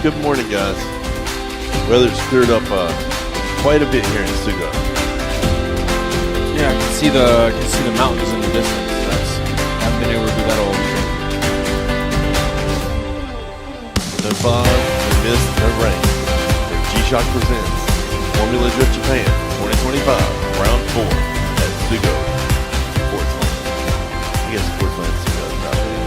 Good morning, guys. Weather's cleared up quite a bit here in Sugo. Yeah, I can see the mountains in the distance. I haven't been able to do that all weekend. No fog, no mist, no rain. The G-Shock presents Formula Drift Japan 2025 Round 4 at Sugo, Sportsland. I guess Sportsland Sugo is not really.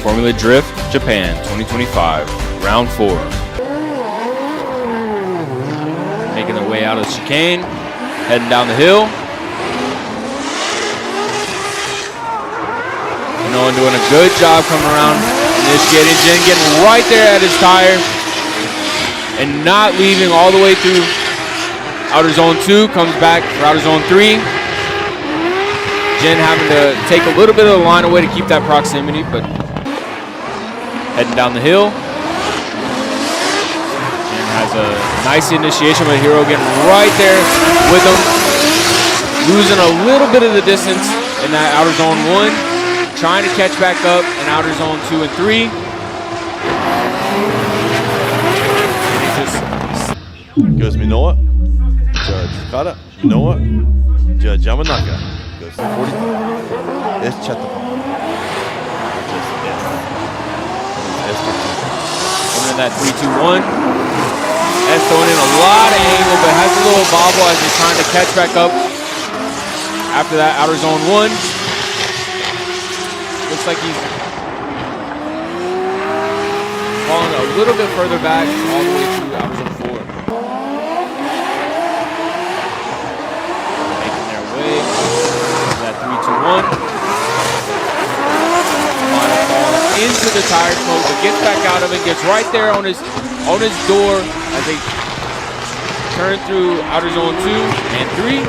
Formula Drift Japan 2025 Round 4. Making their way out of the chicane, heading down the hill. Noah doing a good job coming around, initiating. Jin getting right there at his tire and not leaving all the way through outer zone 2. Comes back for outer zone 3. Jin having to take a little bit of the line away to keep that proximity, but heading down the hill. Jin has a nice initiation, but Hero getting right there with him. Losing a little bit of the distance in that outer zone 1. Trying to catch back up in outer zone 2 and 3. Goes Minoa, Judge Fukada, Minoa, Judge Yamanaka. Goes to 45. It's Chetapon. Coming in that 3-2-1. S throwing in a lot of angle, but has a little bobble as he's trying to catch back up after that outer zone 1. Looks like he's falling a little bit further back all the way to outer zone 4. Making their way to that 3-2-1. Falling into the tire smoke, but gets back out of it, gets right there on his door as they turn through outer zone 2 and 3.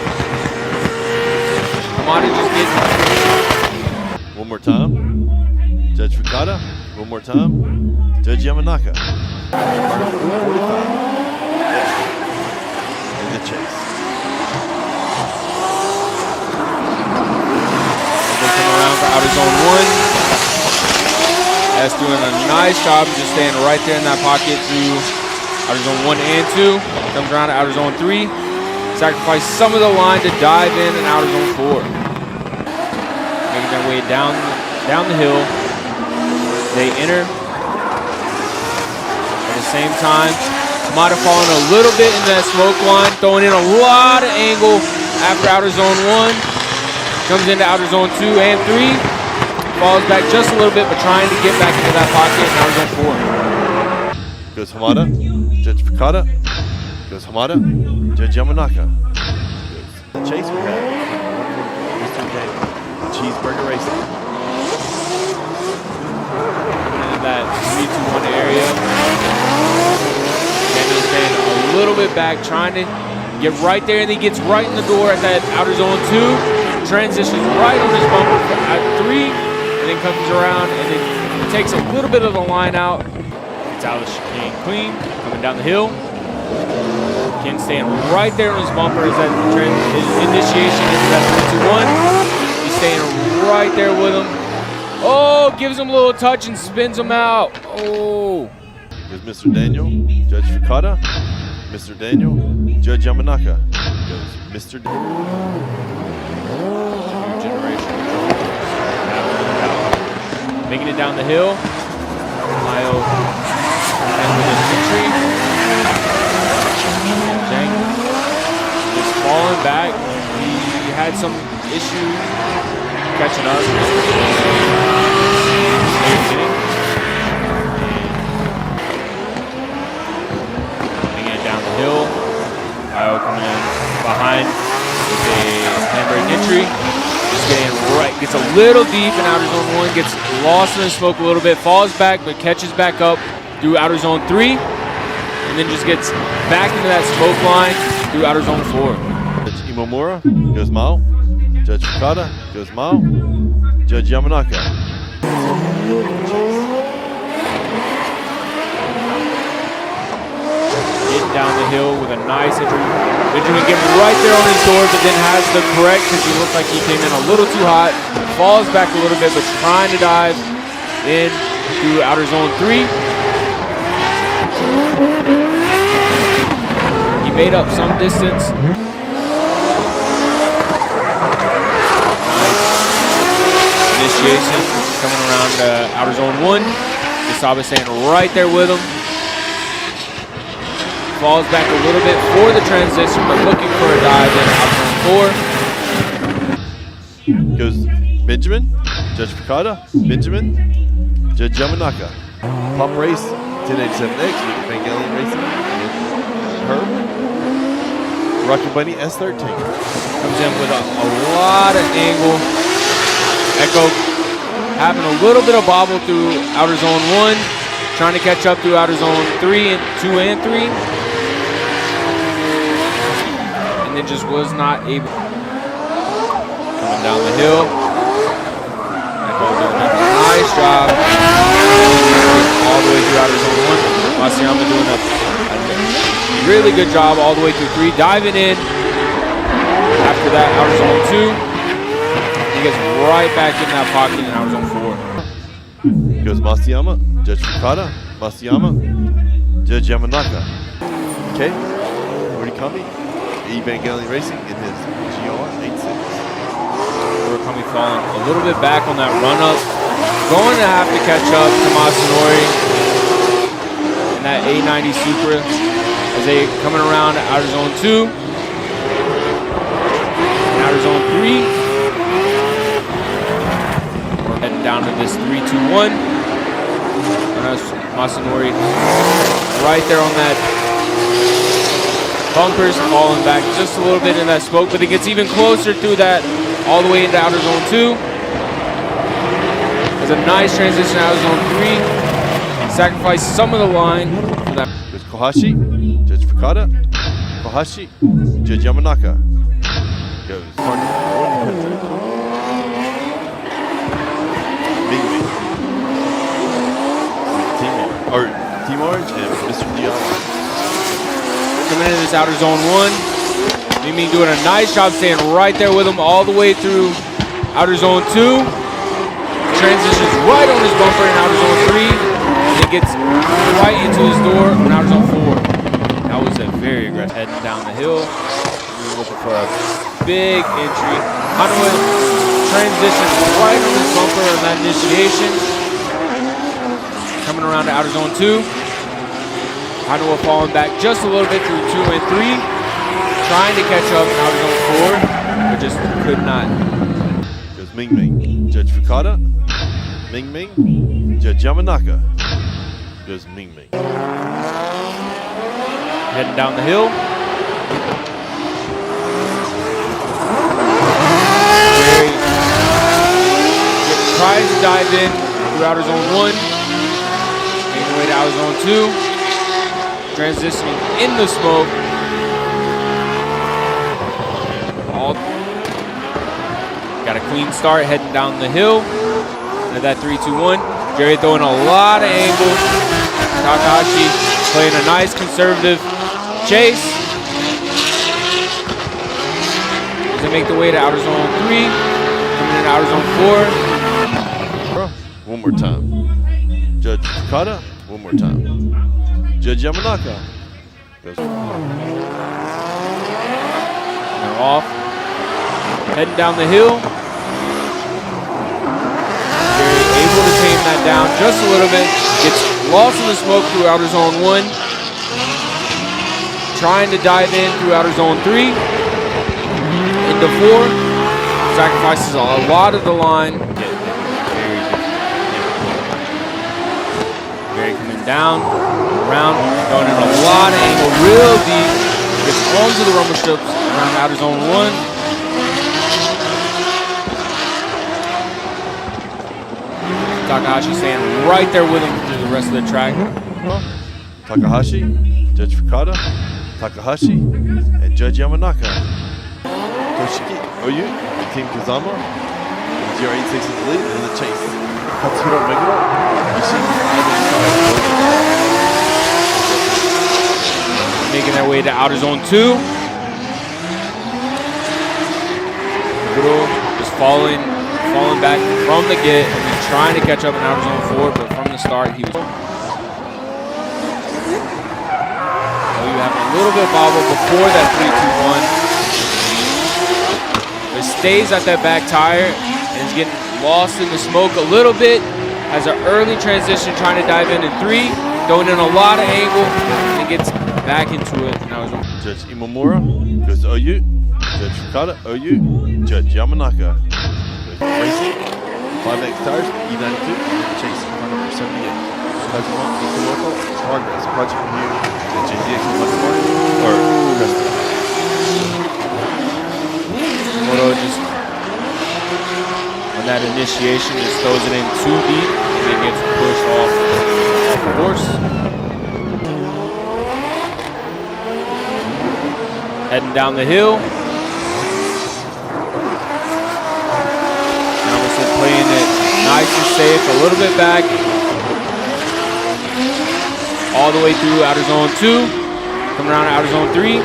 Kamada just gets one more time. Judge Fukada. One more time. Judge Yamanaka. 45. In the chase. They come around for outer zone 1. S doing a nice job just staying right there in that pocket through outer zone 1 and 2. Comes around to outer zone 3. Sacrifice some of the line to dive in outer zone 4. Making their way down the hill. They enter. At the same time, Kamada falling a little bit in that smoke line, throwing in a lot of angle after outer zone 1. Comes into outer zone 2 and 3. Falls back just a little bit, but trying to get back into that pocket in outer zone 4. Goes Hamada, Judge Fukada. Goes Hamada, Judge Yamanaka. The chase we have Mr. J. Cheeseburger Racing. In that 3-2-1 area. Daniel's staying a little bit back, trying to get right there, and he gets right in the door at that outer zone 2. Transitions right on his bumper at 3, and then comes around and then takes a little bit of the line out. It's out of the chicane clean, coming down the hill. Ken staying right there on his bumper as that his initiation into that 3-2-1. He's staying right there with him. Oh, gives him a little touch and spins him out. Oh. There's Mr. Daniel, Judge Fukada. Mr. Daniel, Judge Yamanaka. Goes Mr. Daniel. New generation. Making it down the hill. Lyle and with his entry. Zhang just falling back. He had some issue catching up. Getting it down the hill. Lyle coming in behind with a handbrake entry. Just getting right, gets a little deep in outer zone 1, gets lost in the smoke a little bit, falls back, but catches back up through outer zone 3, and then just gets back into that smoke line through outer zone 4. Judge Imomura goes Mao. Judge Fukada goes Mao. Judge Yamanaka. Getting down the hill with a nice entry. Benjamin getting right there on his door, but then has the correct because he looked like he came in a little too hot. Falls back a little bit, but trying to dive in through outer zone 3. He made up some distance. Initiation coming around outer zone 1. Isaba staying right there with him. Falls back a little bit for the transition, but looking for a dive in outer zone 4. Goes Benjamin, Judge Fukada, Benjamin, Judge Yamanaka. Pop race, 1087X with Evangelion Racing. Herb. Rocket Bunny S13. Comes in with a lot of angle. Echo having a little bit of bobble through outer zone 1, trying to catch up through outer zone 3 and 2 and 3. And then just was not able. Coming down the hill. Echo doing a nice job. All the way through outer zone 1. Masayama doing a really good job all the way through 3. Diving in. After that, outer zone 2. He gets right back in that pocket in outer zone 4. Goes Masayama, Judge Fukada, Masayama, Judge Yamanaka. Okay, Murakami, Evangelion Racing in his GR86. Murakami falling a little bit back on that run up. Going to have to catch up to Masanori in that A90 Supra as they coming around outer zone 2. And outer zone 3. Heading down to this 3-2-1. Masanori right there on that bumpers, falling back just a little bit in that smoke, but it gets even closer through that all the way into outer zone 2. There's a nice transition out of zone 3. Sacrifice some of the line for that. There's Kohashi, Judge Fukada, Kohashi, Judge Yamanaka. Goes Team Orange and Mr. Dion. Coming into this outer zone 1. Mimi doing a nice job staying right there with him all the way through outer zone 2. Transitions right on his bumper in outer zone 3. And it gets right into his door in outer zone 4. That was a very aggressive heading down the hill. We were looking for a big entry. Hanoi transitions right on his bumper on that initiation. Coming around to outer zone 2. Hanua falling back just a little bit through 2 and 3. Trying to catch up in outer zone 4, but just could not. Goes Ming Ming. Judge Fukada. Ming Ming. Judge Yamanaka. Goes Ming Ming. Heading down the hill. Jerry tries to dive in through outer zone 1. Making way to outer zone 2. Transitioning in the smoke. Got a clean start heading down the hill. Into that 3-2-1. Jerry throwing a lot of angle. Takahashi playing a nice conservative chase. As they make the way to outer zone 3. Coming in outer zone 4. One more time. Judge Fukada. One more time. Judge Yamanaka. Goes. They're off. Heading down the hill. Jerry able to tame that down just a little bit. Gets lost in the smoke through outer zone 1. Trying to dive in through outer zone 3. Into 4. Sacrifices a lot of the line. Jerry coming down, around, going in a lot of angle, real deep. Gets onto the rumble strips around outer zone 1. Takahashi staying right there with him through the rest of the track. Takahashi, Judge Fukada, Takahashi, and Judge Yamanaka. Toshiki Oyu and Team Kazama. And GR86 is the lead in the chase. Katsuhiro Meguro, Ishii, making their way to outer zone 2. Sugo just falling back from the get and then trying to catch up in outer zone 4, but from the start he was. So you have a little bit of bobble before that 3-2-1. But stays at that back tire and is getting lost in the smoke a little bit. Has an early transition trying to dive in 3, throwing in a lot of angle, and gets back into it. Now Judge Imamura goes OU. Judge Fukada, OU. Judge Yamanaka goes racing. 5X tires, E92, chasing car number 78. Kazuma Ikumoto, progress, project review, the JZX Moto or Cresta. Moto just on that initiation just throws it in too deep and then gets pushed off the course. Heading down the hill. Emerson playing it nice and safe, a little bit back. All the way through outer zone 2. Coming around to outer zone 3.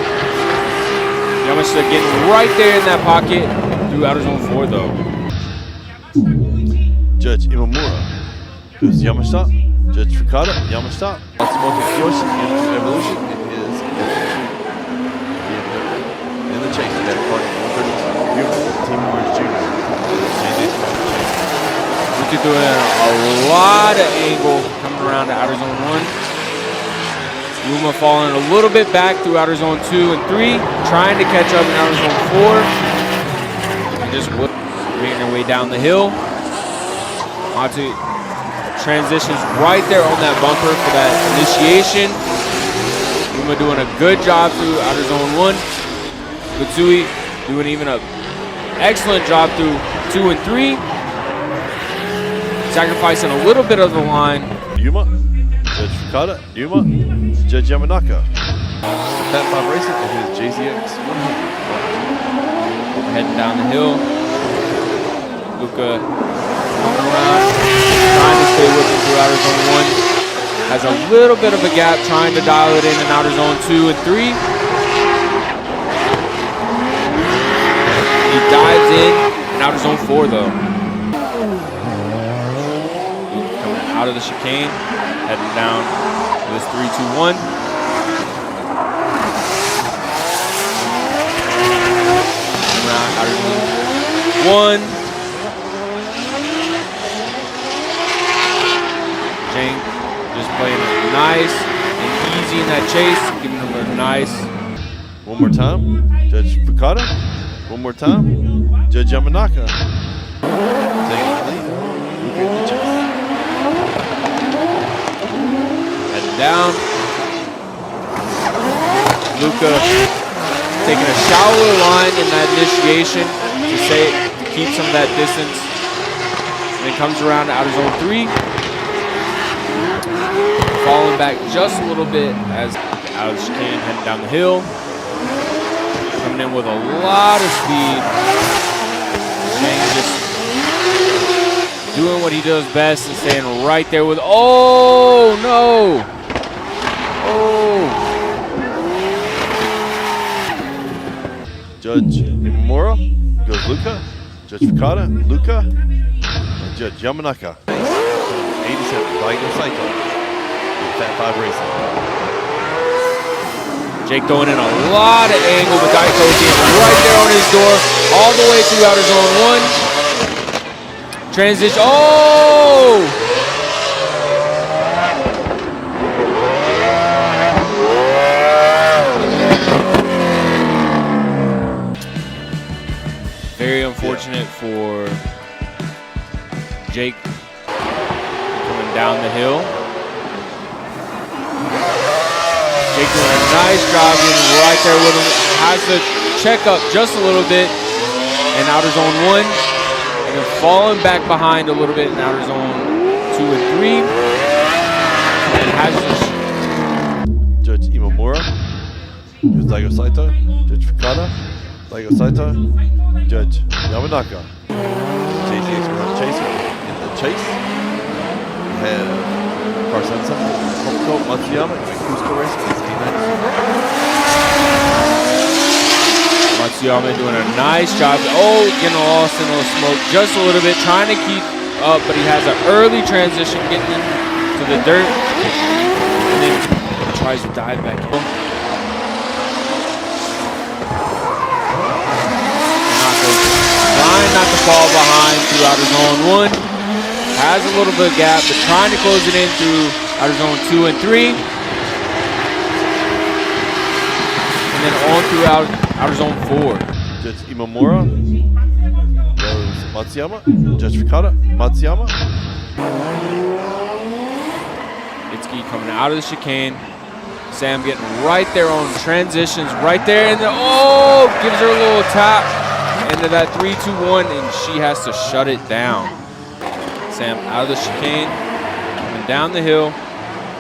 Yamashita getting right there in that pocket through outer zone 4 though. Judge Imamura goes Yamashita. Judge Fukada, Yamashita. Matsumoto Kiyoshi into Evolution. It is in the chase. That part 132. Team Orange Jr. Luka doing a lot of angle coming around to outer zone 1. Yuma falling a little bit back through outer zone 2 and 3, trying to catch up in outer zone 4. And just making their way down the hill. Onto transitions right there on that bumper for that initiation. Yuma doing a good job through outer zone 1. Kutsui doing even an excellent job through 2 and 3. Sacrificing a little bit of the line. Yuma, Judge Fukada, Yuma, Judge Yamanaka. That 5 racing, it is JZX 100. Heading down the hill. Luka coming around, trying to stay with him through outer zone 1. Has a little bit of a gap, trying to dial it in outer zone 2 and 3. He dives in outer zone 4 though. Coming out of the chicane, heading down to this 3-2-1. Around outer zone 1. Jang just playing it nice and easy in that chase, giving him a nice. One more time, Judge Fukada. One more time, Judge Yamanaka. Taking the lead. Luka in the chase. Heading down. Luka taking a shallower line in that initiation to keep some of that distance. And then comes around to outer zone 3. Falling back just a little bit as out of the chicane, heading down the hill. Coming in with a lot of speed. Shane just doing what he does best and staying right there with, oh no! Oh! Judge Imamura goes Luka. Judge Fukada, Luka. And Judge Yamanaka. 87, Daigo Saito. Fat 5 racing. Jake throwing in a lot of angle, but Daiko getting right there on his door, all the way through outer zone 1. Transition, oh! Very unfortunate for Jake coming down the hill. Jake doing a nice job getting right there with him. Has to check up just a little bit in outer zone 1. And then falling back behind a little bit in outer zone 2 and 3. And has to... Judge Imamura. Judge Daigo Saito. Judge Fukada. Daigo Saito. Judge Yamanaka. JZX Chaser in the chase. We have Carson Hokuto Matsuyama, Cusco Racing, is A92. Matsuyama doing a nice job. Oh, getting lost in a little smoke just a little bit, trying to keep up, but he has an early transition getting into the dirt. And then tries to dive back in. Trying not to fall behind through outer zone 1. Has a little bit of gap, but trying to close it in through outer zone 2 and 3. And then on through outer zone 4. Judge Imamura goes Matsuyama. Judge Fukada, Matsuyama. Itsuki coming out of the chicane. Sam getting right there on transitions, right there. And oh, gives her a little tap into that 3-2-1, and she has to shut it down. Sam out of the chicane, coming down the hill,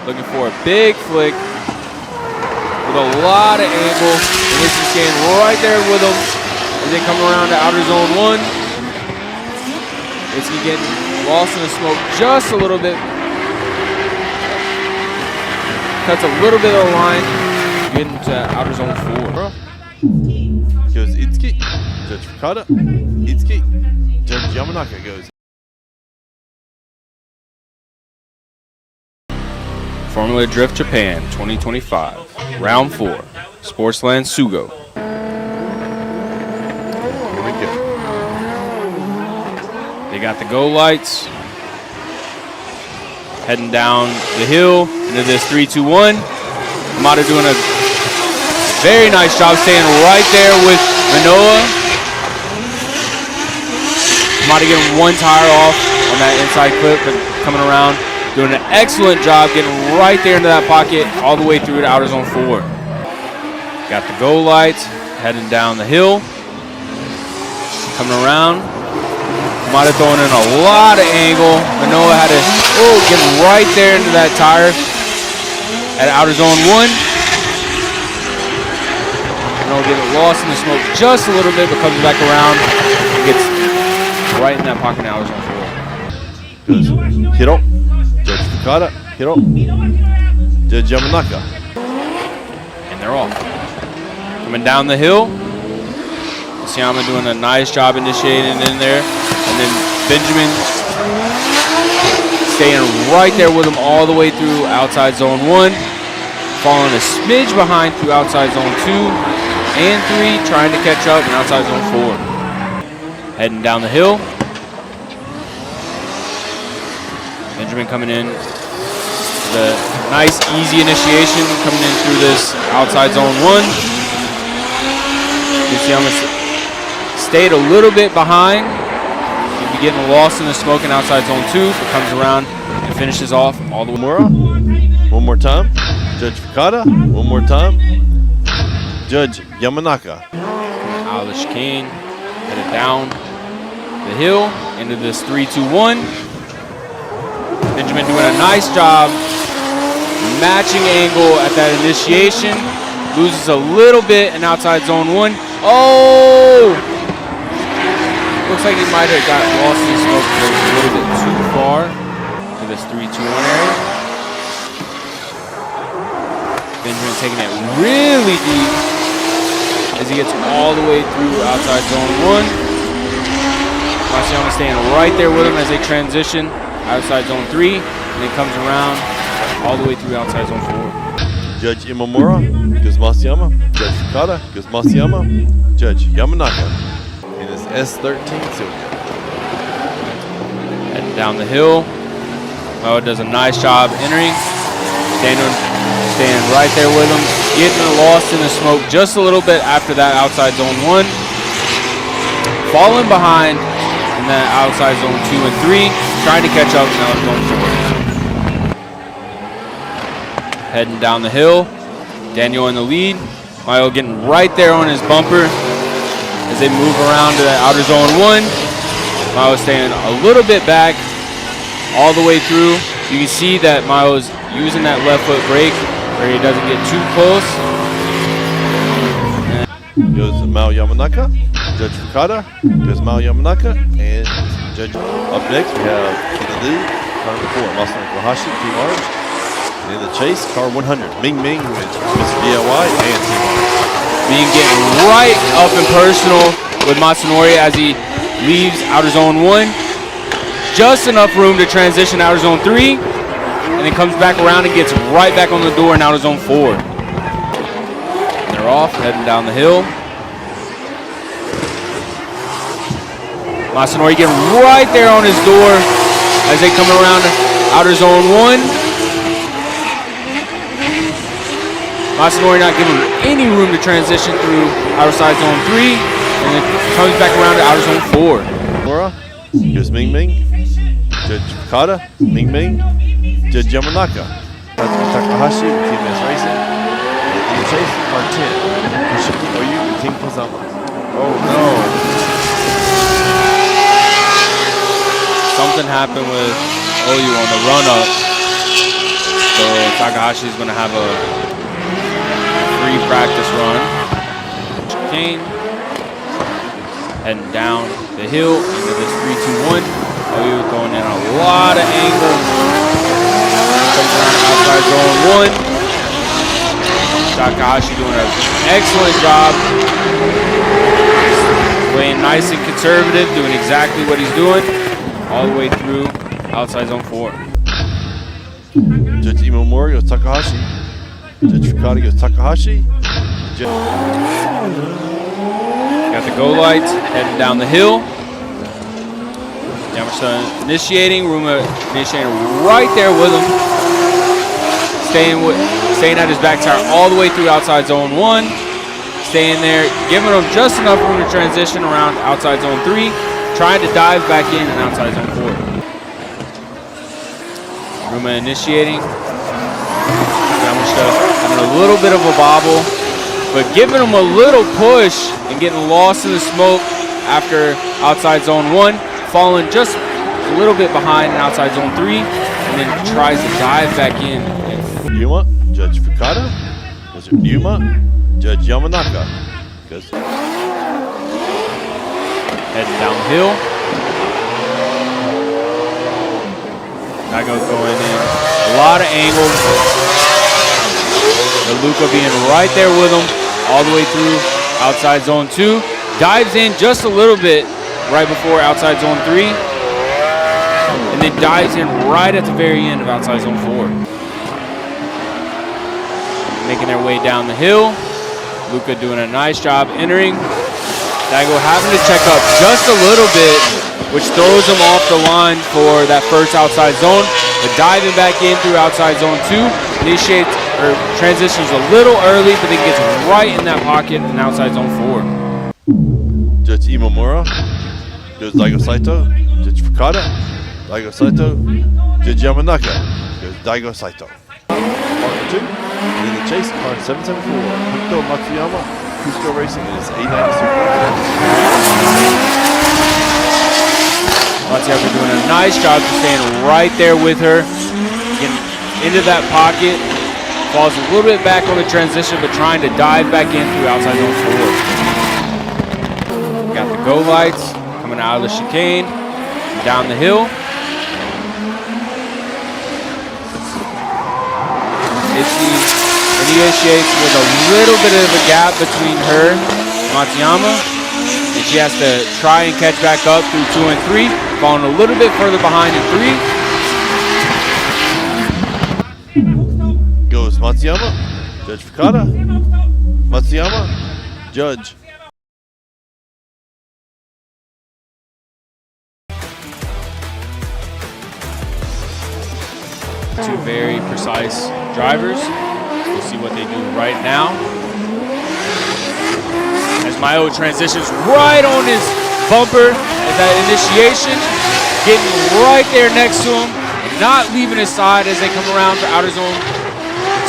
looking for a big flick with a lot of angle. And this is getting right there with him. And then coming around to outer zone 1. It's getting lost in the smoke just a little bit. Cuts a little bit of the line, getting to outer zone 4. Goes Itsuki. Judge Fukada, Itsuki. Judge Yamanaka goes. Formula Drift Japan 2025, Round 4, Sportsland Sugo. Here we go. They got the go lights. Heading down the hill into this 3-2-1. Amada doing a very nice job staying right there with Manoa. Amada getting one tire off on that inside clip, but coming around. Doing an excellent job getting right there into that pocket all the way through to outer zone 4. Got the go lights, heading down the hill. Coming around. Might have thrown in a lot of angle. Manoa had to get right there into that tire at outer zone 1. Manoa getting lost in the smoke just a little bit, but comes back around and gets right in that pocket in outer zone 4. Goes Hiro. Judge Fukada, Hiro, Judge Yamanaka. And they're off. Coming down the hill. Matsuyama doing a nice job initiating in there. And then Benjamin staying right there with him all the way through outside zone 1. Falling a smidge behind through outside zone 2 and 3. Trying to catch up in outside zone 4. Heading down the hill. Benjamin coming in, the nice easy initiation coming in through this outside zone 1. Matsuyama stayed a little bit behind. He'll be getting lost in the smoke in outside zone 2, but comes around and finishes off all the way. Mura, one more time. Judge Fukada, one more time. Judge Yamanaka. Out of the chicane, headed down the hill into this 3-2-1. Benjamin doing a nice job matching angle at that initiation. Loses a little bit in outside zone 1. Oh! Looks like he might have got lost in the smoke because it was a little bit too far to this 3-2-1 area. Benjamin taking it really deep as he gets all the way through outside zone 1. Matsuyama staying right there with him as they transition outside zone 3, and then comes around all the way through outside zone 4. Judge Imamura goes Matsuyama. Judge Fukada goes Matsuyama. Judge Yamanaka in his S13 Sugo. Heading down the hill. Moa does a nice job entering. Daniel staying right there with him, getting lost in the smoke just a little bit after that outside zone 1. Falling behind in that outside zone 2 and 3. Trying to catch up now zone 4. Heading down the hill. Daniel in the lead. Mayo getting right there on his bumper as they move around to that outer zone 1. Mayo staying a little bit back all the way through. You can see that Mayo's using that left foot brake where he doesn't get too close. Goes Mao Yamanaka. Judge Fukada goes Mao Yamanaka, and Judge. Up next, we have in the lead, car number 4, Masaru Kohashi, Team Orange. And in the chase, car 100, Ming Ming with Mr. DIY and Team Orange. being getting right up and personal with Matsunori as he leaves outer zone 1. Just enough room to transition outer zone 3, and then comes back around and gets right back on the door in outer zone 4. They're off, heading down the hill. Matsunori getting right there on his door as they come around outer zone 1. Matsunori not giving him any room to transition through outside zone 3, and then comes back around to outer zone 4. Mura goes Ming Ming. Judge Fukada, Ming Ming. Judge Yamanaka. Tatsuki Takahashi with Team S Racing. And the chase, part 10. Kushiki Oyu with Team Kazama. Oh no. Something happened with Oyu on the run-up. So Takahashi's going to have a free practice run. Chicane. Heading down the hill into this 3-2-1. Oyu throwing in a lot of angle. Comes around outside zone 1. Takahashi doing an excellent job. Playing nice and conservative, doing exactly what he's doing. All the way through outside zone 4. Judge Imamura goes Takahashi. Judge Fukada goes Takahashi. Got the go lights heading down the hill. Yamashita initiating, Ruma initiating right there with him. Staying at his back tire all the way through outside zone 1. Staying there, giving him just enough room to transition around outside zone 3. Trying to dive back in and outside zone 4. Ruma initiating. Yamashita having a little bit of a bobble, but giving him a little push and getting lost in the smoke after outside zone 1, falling just a little bit behind in outside zone 3, and then tries to dive back in. Yuma, Judge Fukada. Was it Yuma? Judge Yamanaka. Goes heading downhill. Daigo going in a lot of angles. Luca being right there with him all the way through outside zone 2. Dives in just a little bit right before outside zone 3. And then dives in right at the very end of outside zone 4. Making their way down the hill. Luca doing a nice job entering. Daigo having to check up just a little bit, which throws him off the line for that first outside zone. But diving back in through outside zone 2, initiates or transitions a little early, but then gets right in that pocket in outside zone 4. Judge Imamura goes Daigo Saito. Judge Fukada, Daigo Saito. Judge Yamanaka goes Daigo Saito. Part 2, in the chase, car 774, Hito Matsuyama, Cusco Racing, and his A90 Super. Matsuyama doing a nice job of staying right there with her, getting into that pocket, falls a little bit back on the transition, but trying to dive back in through outside zone 4. Got the go lights coming out of the chicane, down the hill. Initiates with a little bit of a gap between her and Matsuyama, and she has to try and catch back up through 2 and 3, falling a little bit further behind in 3. Goes Matsuyama, Judge Fukada, Matsuyama, Judge. Two very precise drivers. We'll see what they do right now. As Mayo transitions right on his bumper at that initiation, getting right there next to him, and not leaving his side as they come around for outer zone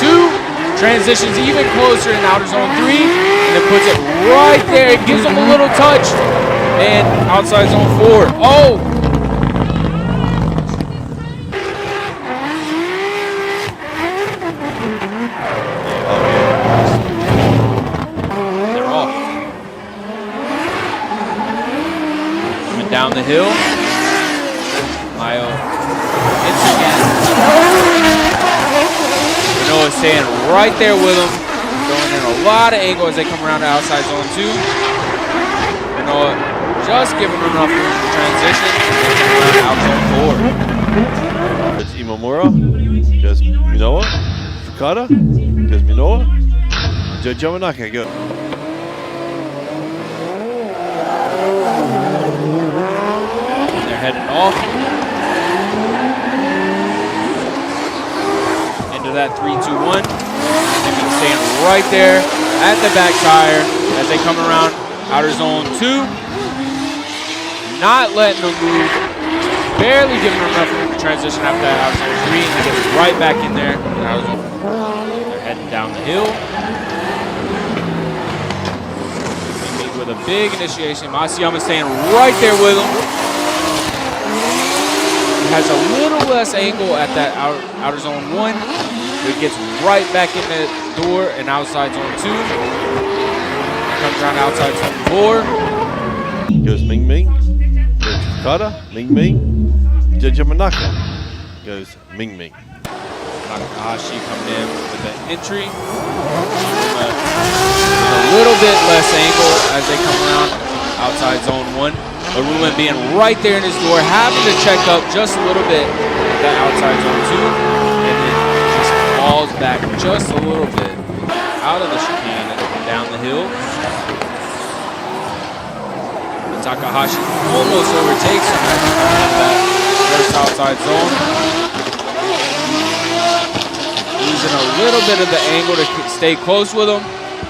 2. Transitions even closer in outer zone 3, and then puts it right there. It gives him a little touch, and outside zone 4. Oh! Down the hill. Mayo hits again. Manoa is staying right there with him, throwing in a lot of angle as they come around the outside zone 2. Manoa just giving them enough room for transition. And they come around out zone 4. It's Imamura. Goes Minoa. Fukada. Goes Minoa. Judge Yamanaka. Go. And they're heading off. Into that 3-2-1. They've been staying right there at the back tire as they come around outer zone 2. Not letting them move. Barely giving them enough room to transition after that outer zone 3. And they get right back in there. They're heading down the hill. With a big initiation. Masayama staying right there with him. He has a little less angle at that outer zone 1. But he gets right back in the door and outside zone 2. Comes around outside zone 4. Goes Ming Ming. Goes Fukada. Ming Ming. Judge Yamanaka. Goes Ming Ming. Takahashi coming in with the entry. A little bit less angle as they come around outside zone 1. But Ruin being right there in his door, having to check up just a little bit at that outside zone 2. And then just falls back just a little bit out of the chicane and down the hill. And Takahashi almost overtakes him at that first outside zone. Losing a little bit of the angle to stay close with him.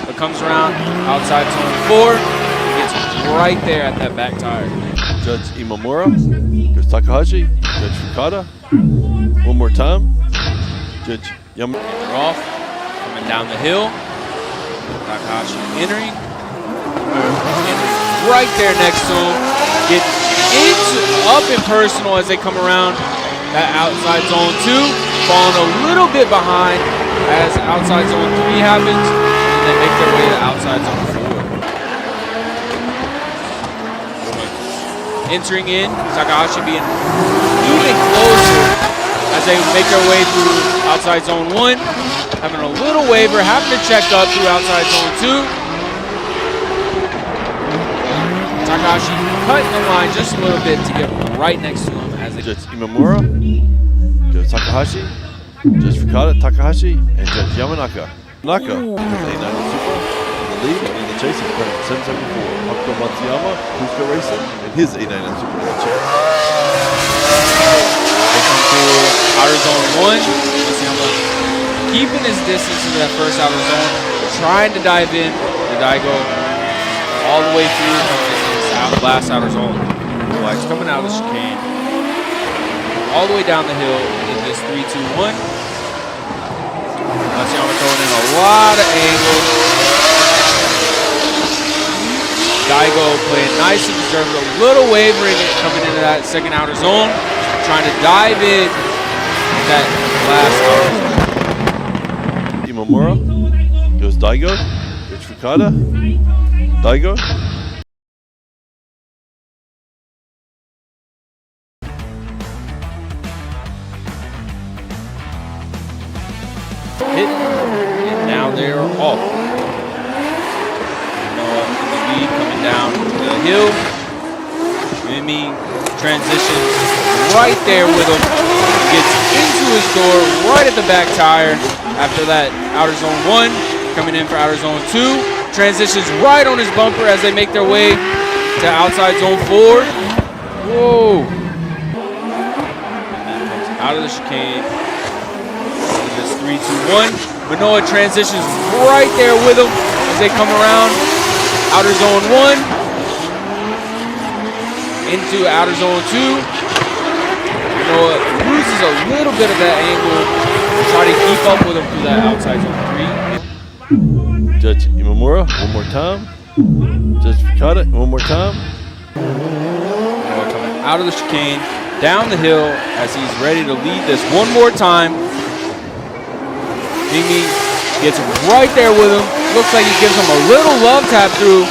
But comes around outside zone 4. Gets right there at that back tire. Judge Imamura. Goes Takahashi. Judge Fukada. One more time. Judge Yamanaka. They're off. Coming down the hill. Takahashi entering. Right there next to him. Get up and personal as they come around that outside zone 2. Falling a little bit behind as outside zone 3 happens. They make their way to outside zone 4. Entering in, Takahashi being even closer as they make their way through outside zone 1. Having a little waiver, having to check up through outside zone 2. Takahashi cutting the line just a little bit to get right next to him as they Judge Imamura. Judge Takahashi. Judge Fukada, Takahashi, and Judge Yamanaka. Naka with A9 Super in the lead, and in the chase is playing 774. Hakuto Matsuyama, Cusco Racing, and his A9 Super in the chase. They come through outer zone 1. Matsuyama keeping his distance into that first outer zone, trying to dive in the Daigo all the way through this last outer zone. Black's coming out of the chicane, all the way down the hill in this 3-2-1. Matsuyama throwing in a lot of angles. Daigo playing nice and conservative, a little wavering coming into that second outer zone, trying to dive in that last outer zone. Imamura goes Daigo, goes Fukada, Daigo. Hit, and now they're off. Noah in the lead coming down the hill. Mimi transitions right there with him. Gets into his door right at the back tire after that outer zone 1. Coming in for outer zone 2. Transitions right on his bumper as they make their way to outside zone 4. Whoa. And then comes out of the chicane. 3-2-1. Manoa transitions right there with him as they come around outer zone 1 into outer zone 2. Manoa loses a little bit of that angle to try to keep up with him through that outside zone 3. Judge Imamura, one more time. Judge Fukada, one more time. Manoa coming out of the chicane, down the hill as he's ready to lead this one more time. Mimi gets right there with him. Looks like he gives him a little love tap through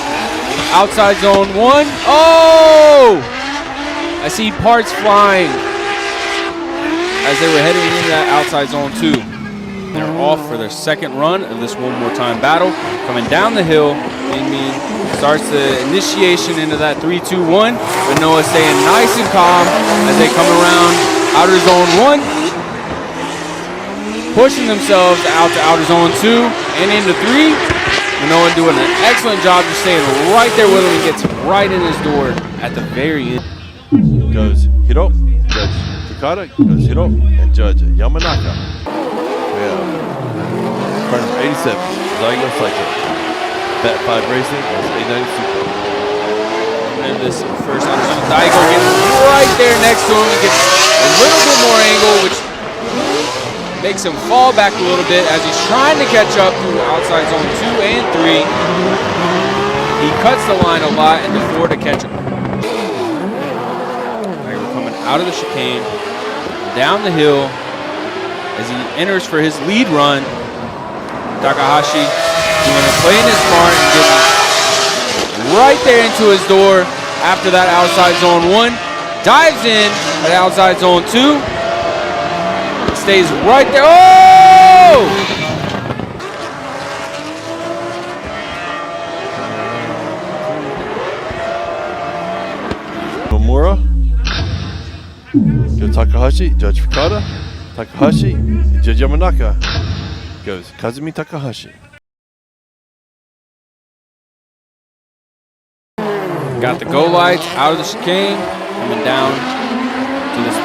outside zone 1. Oh! I see parts flying as they were heading into that outside zone 2. They're off for their second run of this one more time battle. Coming down the hill, Min starts the initiation into that 3-2-1. But Noah staying nice and calm as they come around outer zone 1. Pushing themselves out to outer zone 2 and into 3. Noah doing an excellent job just staying right there with him. He gets right in his door at the very end. Goes Hiro, Judge Fukada, goes Hiro, and Judge Yamanaka. We have car number 87, Daigo Saito. Bet 5 Racing, goes 890 Sugo. And this first outer Daigo gets right there next to him. He gets a little bit more angle, which makes him fall back a little bit as he's trying to catch up through outside zone 2 and 3. He cuts the line a lot and the 4 to catch him. Daigo coming out of the chicane, down the hill as he enters for his lead run. Takahashi doing it, playing his smart and getting right there into his door after that outside zone 1. Dives in at outside zone 2. Stays right there. Oh! Nomura. Go Takahashi, Judge Fukada. Takahashi, Judge Yamanaka. Goes Kazumi Takahashi. Got the go lights out of the chicane, coming down to this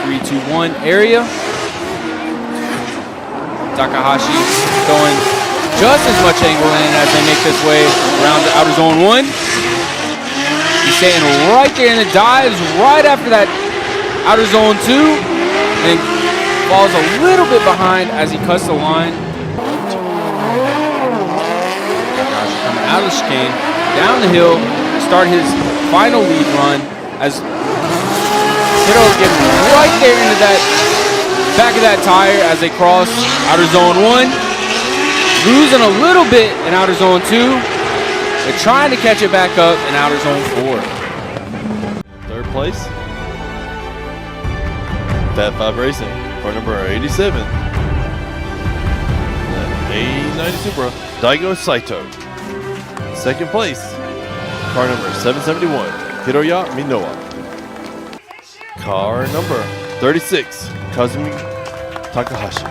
3-2-1 area. Takahashi throwing just as much angle in as they make this way around the outer zone 1. He's staying right there in the dives right after that outer zone 2 and falls a little bit behind as he cuts the line. Takahashi coming out of the chicane, down the hill to start his final lead run as Hiro getting right there into that back of that tire as they cross outer zone 1. Losing a little bit in outer zone 2. They're trying to catch it back up in outer zone 4. Third place. Bet 5 Racing. Car number 87. 890 Supra. Daigo Saito. Second place. Car number 771. Hiroya Minowa. Car number 36. Kazumi Takahashi.